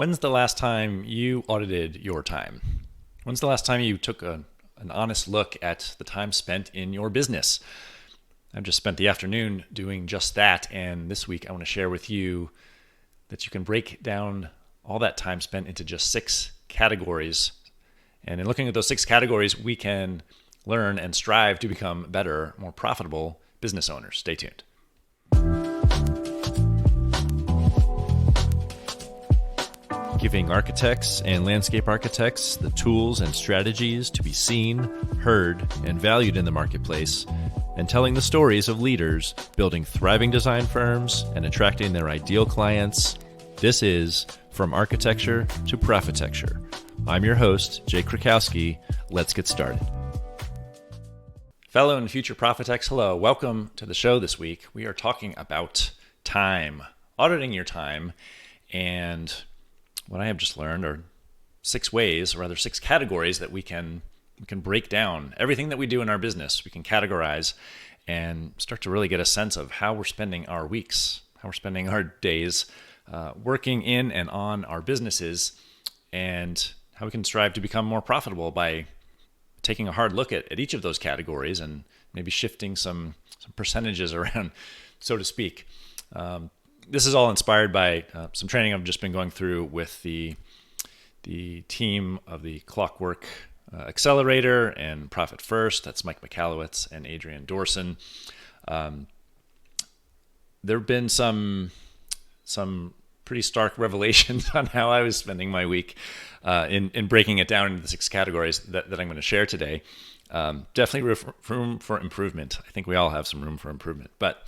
When's the last time you audited your time? When's the last time you took an honest look at the time spent in your business? I've just spent the afternoon doing just that, and this week I want to share with you that you can break down all that time spent into just 6 categories. And in looking at those 6 categories, we can learn and strive to become better, more profitable business owners. Stay tuned. Giving architects and landscape architects the tools and strategies to be seen, heard, and valued in the marketplace, and telling the stories of leaders building thriving design firms and attracting their ideal clients. This is From Architecture to Profitecture. I'm your host, Jay Krakowski. Let's get started. Fellow and future Profitex, hello. Welcome to the show this week. We are talking about time, auditing your time, and what I have just learned are 6 ways, or rather 6 categories that we can break down everything that we do in our business. We can categorize and start to really get a sense of how we're spending our weeks, how we're spending our days, working in and on our businesses, and how we can strive to become more profitable by taking a hard look at each of those categories and maybe shifting some percentages around, so to speak. This is all inspired by some training I've just been going through with the team of the Clockwork Accelerator and Profit First. That's Mike Michalowicz and Adrienne Dorson. There have been some pretty stark revelations on how I was spending my week in breaking it down into the 6 categories that I'm going to share today. Definitely room for improvement. I think we all have some room for improvement, but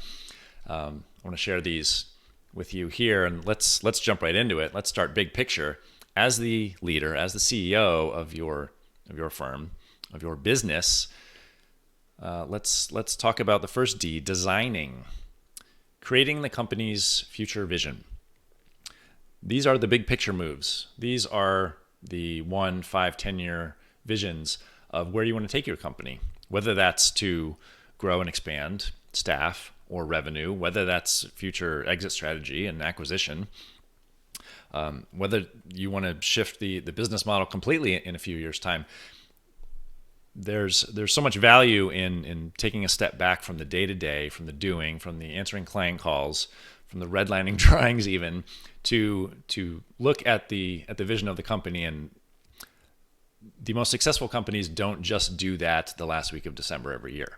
I want to share these with you here, and let's jump right into it. Let's start big picture. As the leader, as the CEO of your firm, of your business, let's talk about the first D, designing, creating the company's future vision. These are the big picture moves. These are the 1, 5, 10-year visions of where you want to take your company, whether that's to grow and expand staff or revenue, whether that's future exit strategy and acquisition, whether you want to shift the business model completely in a few years' time. There's so much value in taking a step back from the day-to-day, from the doing, from the answering client calls, from the redlining drawings even, to look at the vision of the company. And the most successful companies don't just do that the last week of December every year.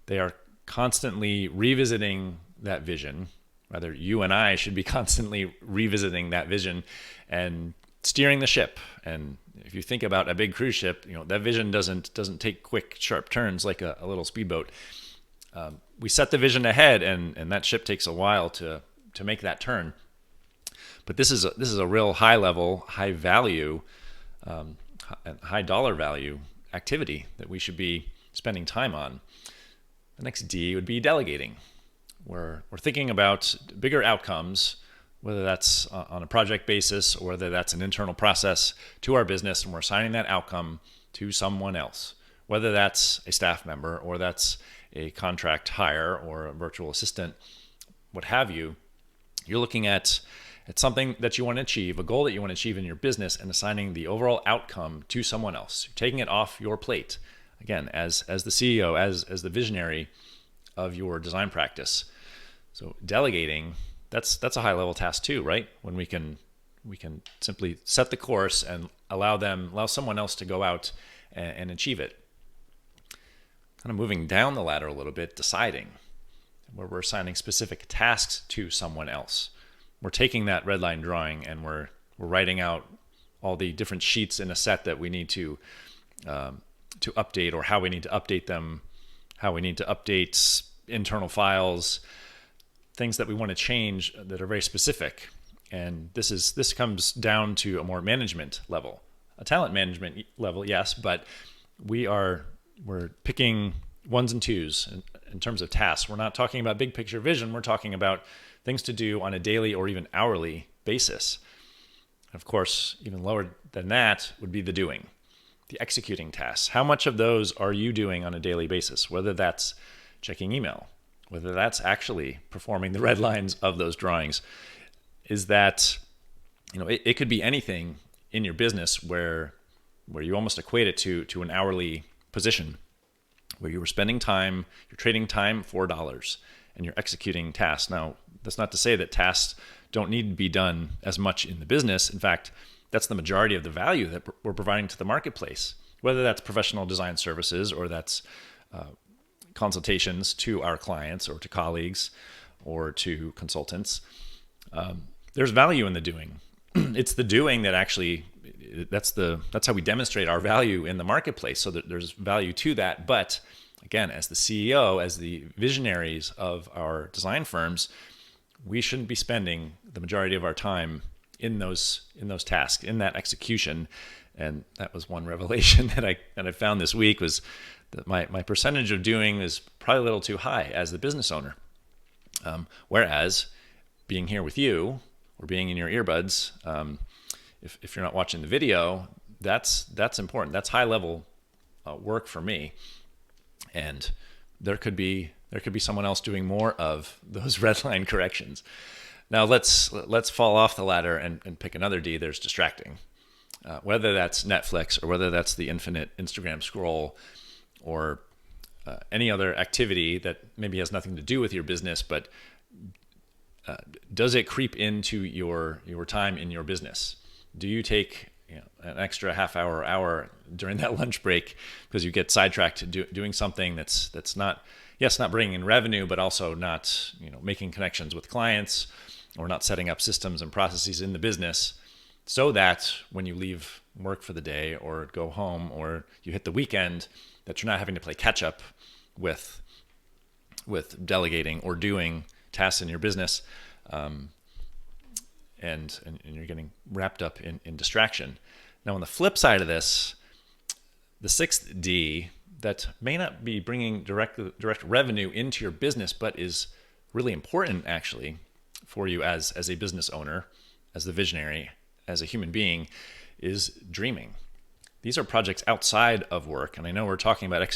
They are constantly revisiting that vision. Rather, you and I should be constantly revisiting that vision and steering the ship. And if you think about a big cruise ship, that vision doesn't take quick, sharp turns like a little speedboat. We set the vision ahead, and that ship takes a while to make that turn. But this is a real high level, high value, high dollar value activity that we should be spending time on. The next D would be delegating. We're thinking about bigger outcomes, whether that's on a project basis or whether that's an internal process to our business, and we're assigning that outcome to someone else, whether that's a staff member or that's a contract hire or a virtual assistant, what have you. You're looking at something that you want to achieve, a goal that you want to achieve in your business, and assigning the overall outcome to someone else. You're taking it off your plate. Again, as the CEO, as the visionary of your design practice. So delegating, that's a high level task too, right? When we can simply set the course and allow someone else to go out and achieve it. Kind of moving down the ladder a little bit, deciding, where we're assigning specific tasks to someone else. We're taking that red line drawing and we're writing out all the different sheets in a set that we need to update, or how we need to update them, how we need to update internal files, things that we want to change that are very specific. And this comes down to a more management level, a talent management level, yes, but we're picking ones and twos in terms of tasks. We're not talking about big picture vision. We're talking about things to do on a daily or even hourly basis. Of course, even lower than that would be the doing, the executing tasks. How much of those are you doing on a daily basis? Whether that's checking email, whether that's actually performing the red lines of those drawings. Is that it could be anything in your business where you almost equate it to an hourly position, where you were spending time, you're trading time for dollars, and you're executing tasks. Now, that's not to say that tasks don't need to be done as much in the business. In fact, that's the majority of the value that we're providing to the marketplace, whether that's professional design services or that's consultations to our clients or to colleagues or to consultants. There's value in the doing. It's the doing that actually, that's how we demonstrate our value in the marketplace, so that there's value to that. But again, as the CEO, as the visionaries of our design firms, we shouldn't be spending the majority of our time in those tasks, in that execution. And that was one revelation that I found this week, was that my percentage of doing is probably a little too high as the business owner. Whereas being here with you, or being in your earbuds, if you're not watching the video, that's important. That's high level work for me. And there could be someone else doing more of those red line corrections. Now let's fall off the ladder and pick another D. There's distracting. Whether that's Netflix, or whether that's the infinite Instagram scroll, or any other activity that maybe has nothing to do with your business, but does it creep into your time in your business? Do you take an extra half hour or hour during that lunch break because you get sidetracked doing something that's not bringing in revenue, but also not making connections with clients, or not setting up systems and processes in the business, so that when you leave work for the day or go home or you hit the weekend, that you're not having to play catch up with delegating or doing tasks in your business, and you're getting wrapped up in distraction. Now, on the flip side of this, the sixth D, that may not be bringing direct revenue into your business, but is really important actually for you as a business owner, as the visionary, as a human being, is dreaming. These are projects outside of work, and I know we're talking about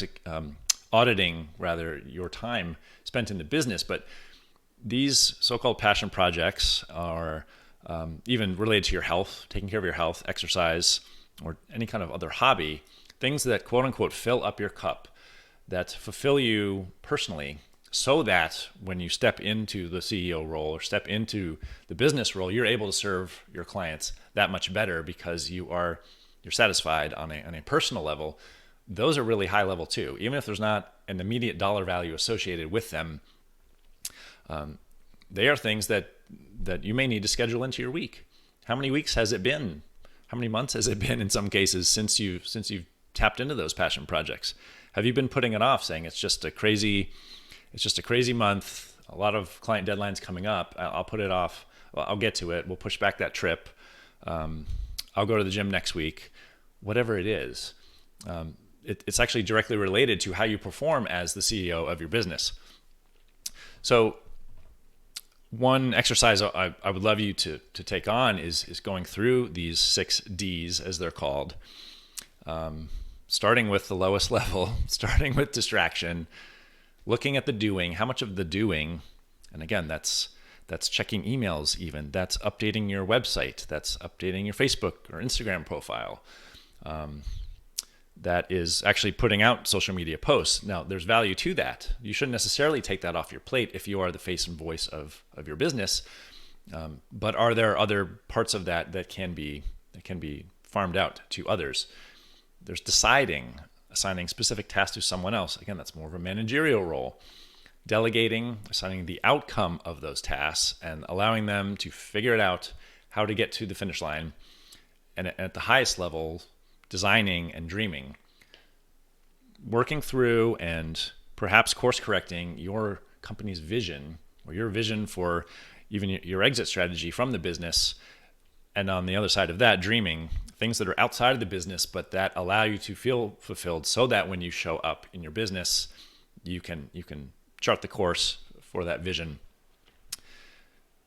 auditing rather your time spent in the business, but these so-called passion projects are even related to your health, taking care of your health, exercise, or any kind of other hobby, things that quote unquote fill up your cup, that fulfill you personally, so that when you step into the CEO role or step into the business role, you're able to serve your clients that much better because you're satisfied on a personal level. Those are really high level too, even if there's not an immediate dollar value associated with them. They are things that you may need to schedule into your week. How many weeks has it been? How many months has it been in some cases since you've tapped into those passion projects? Have you been putting it off, saying it's just a crazy month, a lot of client deadlines coming up, I'll put it off, I'll get to it, we'll push back that trip, I'll go to the gym next week, whatever it is. It's actually directly related to how you perform as the CEO of your business. So one exercise I would love you to take on is going through these 6 Ds, as they're called, starting with the lowest level, starting with distraction, looking at the doing, how much of the doing, and again, that's checking emails even, that's updating your website, that's updating your Facebook or Instagram profile, that is actually putting out social media posts. Now, there's value to that. You shouldn't necessarily take that off your plate if you are the face and voice of your business. But are there other parts of that can be farmed out to others? There's assigning specific tasks to someone else. Again, that's more of a managerial role. Delegating, assigning the outcome of those tasks and allowing them to figure it out, how to get to the finish line. And at the highest level, designing and dreaming, working through and perhaps course correcting your company's vision, or your vision for even your exit strategy from the business. And on the other side of that, dreaming things that are outside of the business, but that allow you to feel fulfilled, so that when you show up in your business, you can chart the course for that vision.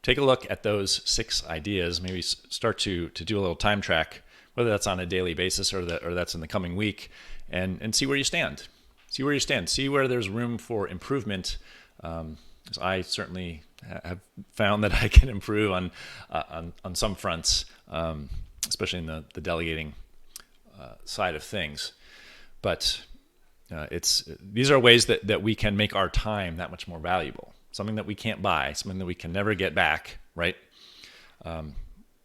Take a look at those 6 ideas, maybe start to do a little time track, whether that's on a daily basis or that's in the coming week, and see where you stand. See where there's room for improvement. As I certainly have found that I can improve on some fronts, especially in the delegating side of things. But these are ways that we can make our time that much more valuable. Something that we can't buy, something that we can never get back, right?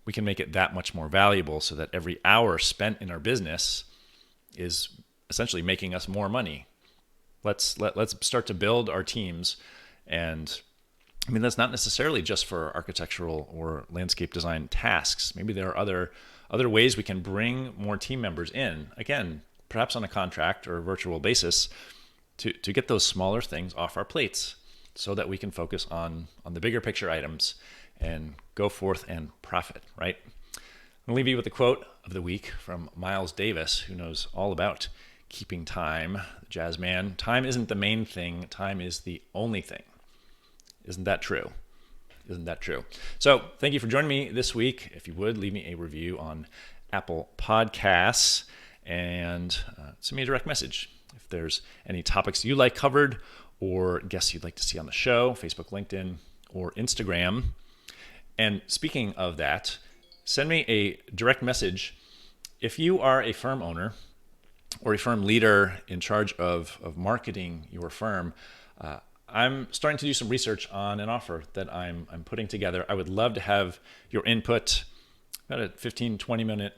We can make it that much more valuable so that every hour spent in our business is essentially making us more money. Let's start to build our teams. And I mean, that's not necessarily just for architectural or landscape design tasks. Maybe there are other ways we can bring more team members in, again, perhaps on a contract or a virtual basis, to get those smaller things off our plates so that we can focus on the bigger picture items and go forth and profit, right? I'm gonna leave you with a quote of the week from Miles Davis, who knows all about keeping time, the jazz man. Time isn't the main thing, time is the only thing. Isn't that true? Isn't that true? So thank you for joining me this week. If you would, leave me a review on Apple Podcasts and send me a direct message. If there's any topics you like covered or guests you'd like to see on the show, Facebook, LinkedIn, or Instagram. And speaking of that, send me a direct message. If you are a firm owner or a firm leader in charge of marketing your firm, I'm starting to do some research on an offer that I'm putting together. I would love to have your input, about a 15, 20-minute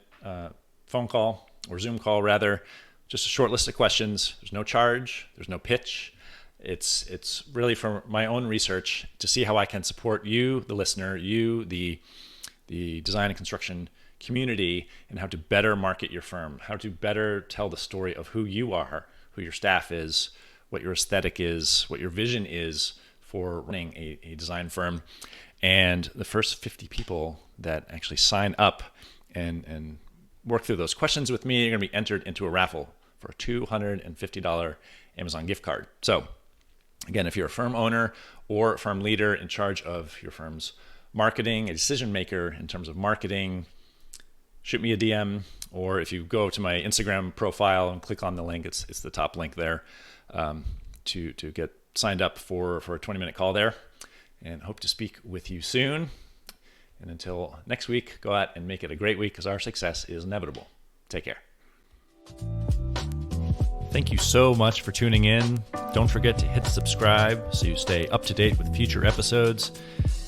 phone call or Zoom call rather, just a short list of questions. There's no charge, there's no pitch. It's really for my own research to see how I can support you, the listener, you, the design and construction community, and how to better market your firm, how to better tell the story of who you are, who your staff is, what your aesthetic is, what your vision is for running a design firm. And the first 50 people that actually sign up and work through those questions with me are going to be entered into a raffle for a $250 Amazon gift card. So again, if you're a firm owner or a firm leader in charge of your firm's marketing, a decision maker in terms of marketing, shoot me a DM. Or if you go to my Instagram profile and click on the link, it's the top link there, to get signed up for a 20-minute call there. And hope to speak with you soon. And until next week, go out and make it a great week, because our success is inevitable. Take care. Thank you so much for tuning in. Don't forget to hit subscribe so you stay up to date with future episodes.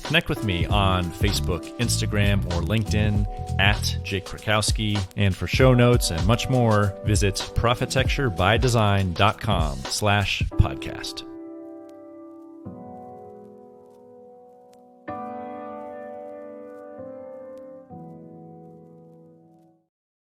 Connect with me on Facebook, Instagram, or LinkedIn at Jake Krakowski. And for show notes and much more, visit profitecturebydesign.com/podcast.